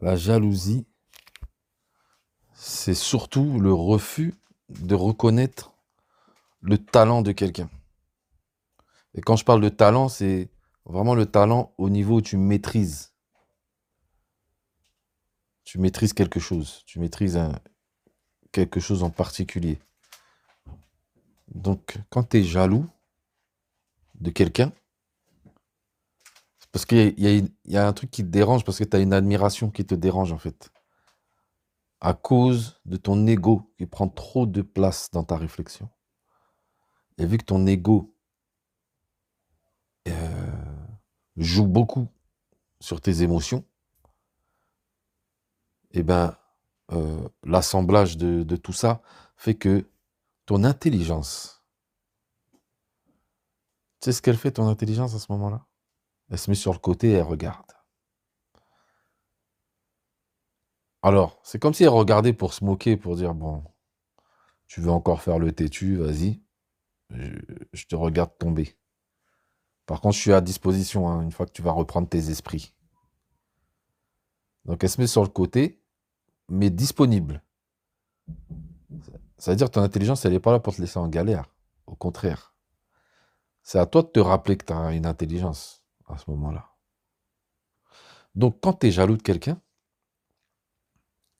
La jalousie, c'est surtout le refus de reconnaître le talent de quelqu'un. Et quand je parle de talent, c'est vraiment le talent au niveau où tu maîtrises. Tu maîtrises quelque chose. Tu maîtrises quelque chose en particulier. Donc, quand tu es jaloux de quelqu'un, c'est parce qu'il y a un truc qui te dérange, parce que tu as une admiration qui te dérange, en fait. À cause de ton ego qui prend trop de place dans ta réflexion. Et vu que ton ego joue beaucoup sur tes émotions, et ben, l'assemblage de tout ça fait que ton intelligence, tu sais ce qu'elle fait, ton intelligence, à ce moment-là? Elle se met sur le côté et elle regarde. Alors, c'est comme si elle regardait pour se moquer, pour dire, bon, tu veux encore faire le têtu, vas-y, je, je te regarde tomber. Par contre, je suis à disposition, hein, une fois que tu vas reprendre tes esprits. Donc, elle se met sur le côté, mais disponible. Ça veut dire que ton intelligence, elle n'est pas là pour te laisser en galère. Au contraire. C'est à toi de te rappeler que tu as une intelligence à ce moment-là. Donc, quand tu es jaloux de quelqu'un,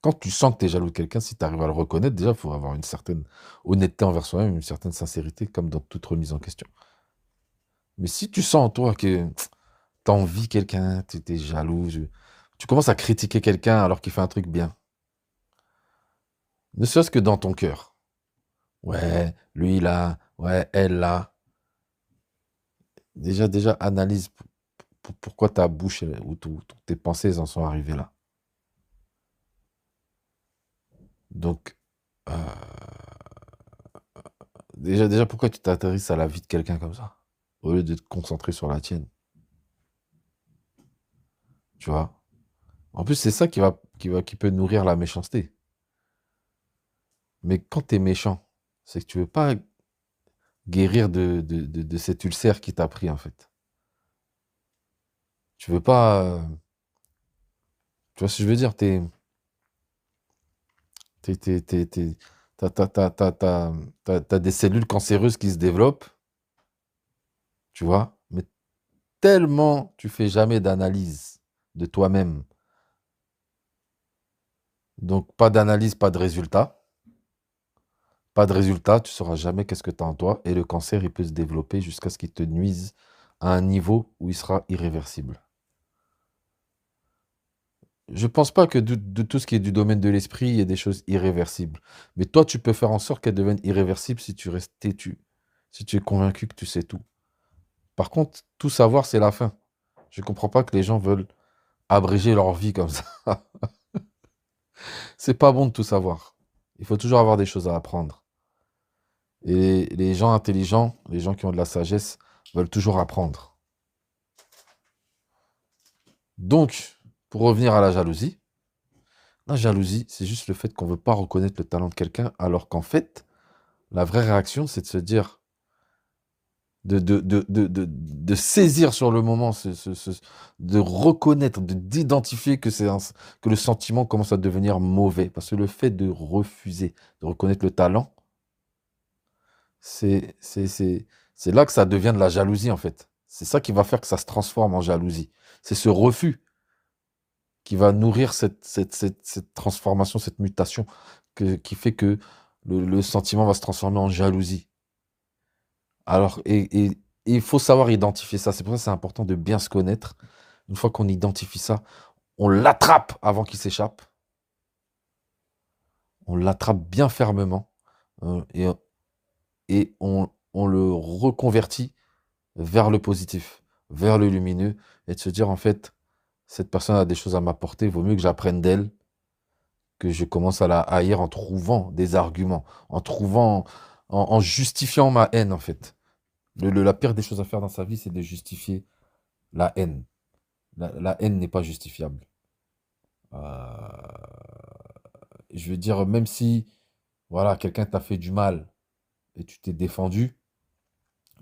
quand tu sens que tu es jaloux de quelqu'un, si tu arrives à le reconnaître, déjà, il faut avoir une certaine honnêteté envers soi-même, une certaine sincérité, comme dans toute remise en question. Mais si tu sens en toi que tu envies quelqu'un, tu es jaloux, tu commences à critiquer quelqu'un alors qu'il fait un truc bien, ne serait-ce que dans ton cœur. Ouais, lui là, ouais, elle là. Déjà, analyse pourquoi ta bouche ou tes pensées en sont arrivées là. Donc, euh, déjà, pourquoi tu t'intéresses à la vie de quelqu'un comme ça, au lieu de te concentrer sur la tienne, tu vois? En plus, c'est ça qui peut nourrir la méchanceté. Mais quand tu es méchant, c'est que tu veux pas guérir de cet ulcère qui t'a pris, en fait. Tu veux pas. Tu vois ce que je veux dire? T'as des cellules cancéreuses qui se développent, tu vois? Mais tellement tu fais jamais d'analyse de toi-même. Donc, pas d'analyse, pas de résultat. Pas de résultat, tu sauras jamais qu'est-ce que tu as en toi. Et le cancer, il peut se développer jusqu'à ce qu'il te nuise à un niveau où il sera irréversible. Je pense pas que de tout ce qui est du domaine de l'esprit, il y ait des choses irréversibles. Mais toi, tu peux faire en sorte qu'elles deviennent irréversibles si tu restes têtu. Si tu es convaincu que tu sais tout. Par contre, tout savoir, c'est la fin. Je comprends pas que les gens veulent abréger leur vie comme ça. C'est pas bon de tout savoir. Il faut toujours avoir des choses à apprendre. Et les gens intelligents, les gens qui ont de la sagesse, veulent toujours apprendre. Donc, pour revenir à la jalousie, c'est juste le fait qu'on ne veut pas reconnaître le talent de quelqu'un, alors qu'en fait, la vraie réaction, c'est de se dire, de saisir sur le moment, de reconnaître, d'identifier que le sentiment commence à devenir mauvais. Parce que le fait de refuser de reconnaître le talent, c'est c'est- c'est- c'est là que ça devient de la jalousie, en fait. C'est ça qui va faire que ça se transforme en jalousie. C'est ce refus qui va nourrir cette transformation, cette mutation, qui fait que le sentiment va se transformer en jalousie. Alors, et il faut savoir identifier ça. C'est pour ça que c'est important de bien se connaître. Une fois qu'on identifie ça, on l'attrape avant qu'il s'échappe. On l'attrape bien fermement. euh, et et on le reconvertit vers le positif, vers le lumineux. Et de se dire, en fait, cette personne a des choses à m'apporter. Il vaut mieux que j'apprenne d'elle, que je commence à la haïr en trouvant des arguments, en justifiant ma haine, en fait. La pire des choses à faire dans sa vie, c'est de justifier la haine. La haine n'est pas justifiable. Euh, je veux dire, même si, voilà, quelqu'un t'a fait du mal et tu t'es défendu,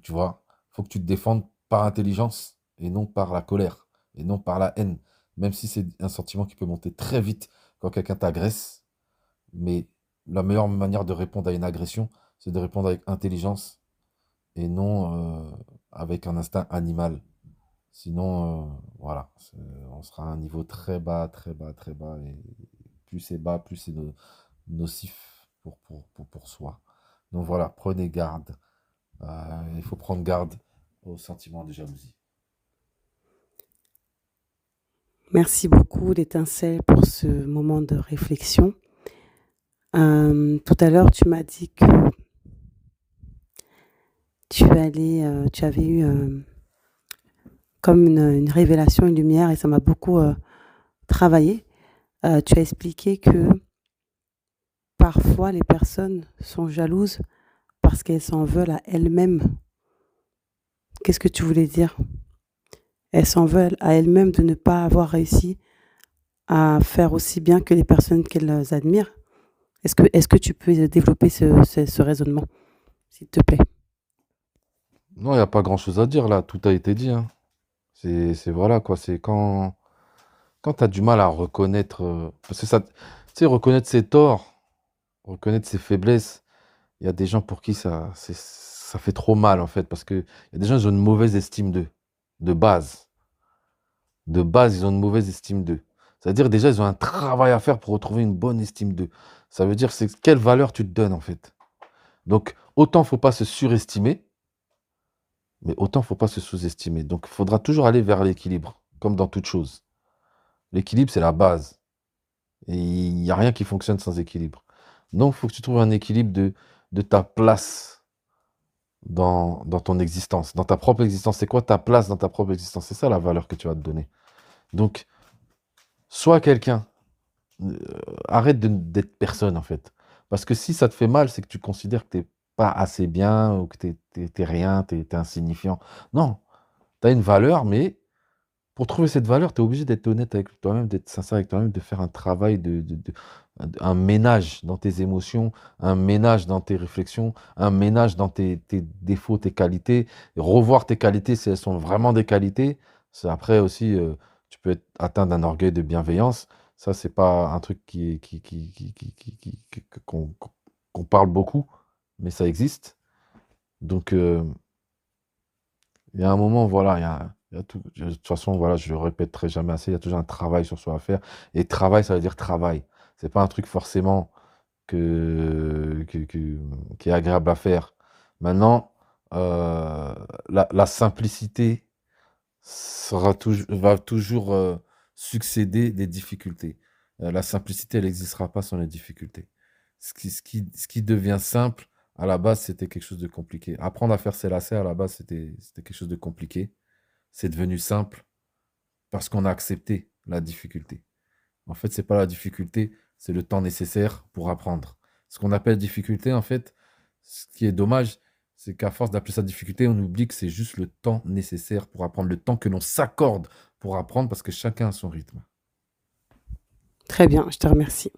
tu vois, faut que tu te défendes par intelligence et non par la colère et non par la haine. même si c'est un sentiment qui peut monter très vite quand quelqu'un t'agresse. Mais la meilleure manière de répondre à une agression, c'est de répondre avec intelligence et non avec un instinct animal. Sinon, voilà, on sera à un niveau très bas, très bas, très bas. Et plus c'est bas, plus c'est nocif pour soi. Donc voilà, prenez garde. Il faut prendre garde au sentiment de jalousie. Merci beaucoup l'étincelle pour ce moment de réflexion. Tout à l'heure, tu m'as dit que tu avais eu comme une révélation, une lumière, et ça m'a beaucoup travaillé. Tu as expliqué que parfois les personnes sont jalouses parce qu'elles s'en veulent à elles-mêmes. Qu'est-ce que tu voulais dire? Elles s'en veulent à elles-mêmes de ne pas avoir réussi à faire aussi bien que les personnes qu'elles admirent. Est-ce que tu peux développer ce raisonnement, s'il te plaît? Non, il n'y a pas grand-chose à dire là, tout a été dit, hein. Voilà quoi, c'est quand tu as du mal à reconnaître, parce que ça, tu sais, reconnaître ses torts, reconnaître ses faiblesses, il y a des gens pour qui ça fait trop mal en fait, parce que il y a des gens qui ont une mauvaise estime d'eux, de base. De base, ils ont une mauvaise estime d'eux. C'est-à-dire déjà, ils ont un travail à faire pour retrouver une bonne estime d'eux. Ça veut dire, c'est quelle valeur tu te donnes en fait. Donc, autant faut pas se surestimer, mais autant faut pas se sous-estimer. Donc, il faudra toujours aller vers l'équilibre, comme dans toute chose. L'équilibre, c'est la base. Et il n'y a rien qui fonctionne sans équilibre. Donc, il faut que tu trouves un équilibre de ta place dans ton existence, dans ta propre existence. C'est quoi ta place dans ta propre existence? C'est ça la valeur que tu vas te donner. Donc, sois quelqu'un. Euh, Arrête d'être personne, en fait. Parce que si ça te fait mal, c'est que tu considères que t'es pas assez bien ou que t'es rien, t'es insignifiant. Non, tu as une valeur, mais pour trouver cette valeur, tu es obligé d'être honnête avec toi-même, d'être sincère avec toi-même, de faire un travail, un ménage dans tes émotions, un ménage dans tes réflexions, un ménage dans tes défauts, tes qualités, et revoir tes qualités si elles sont vraiment des qualités. Après aussi, tu peux être atteint d'un orgueil de bienveillance. Ça, c'est pas un truc qu'on parle beaucoup, mais ça existe. Donc, il y a un moment, voilà, il y a tout. De toute façon, voilà, je le répéterai jamais assez, il y a toujours un travail sur soi à faire. Et travail, ça veut dire travail. C'est pas un truc forcément qui est agréable à faire. Maintenant, la simplicité va toujours succéder des difficultés. La simplicité, elle n'existera pas sans les difficultés. Ce qui devient simple, à la base, c'était quelque chose de compliqué. Apprendre à faire ses lacets, à la base, c'était quelque chose de compliqué. C'est devenu simple parce qu'on a accepté la difficulté. En fait, c'est pas la difficulté, c'est le temps nécessaire pour apprendre. Ce qu'on appelle difficulté, en fait, ce qui est dommage, c'est qu'à force d'appeler ça difficulté, on oublie que c'est juste le temps nécessaire pour apprendre, le temps que l'on s'accorde pour apprendre, parce que chacun a son rythme. Très bien, je te remercie.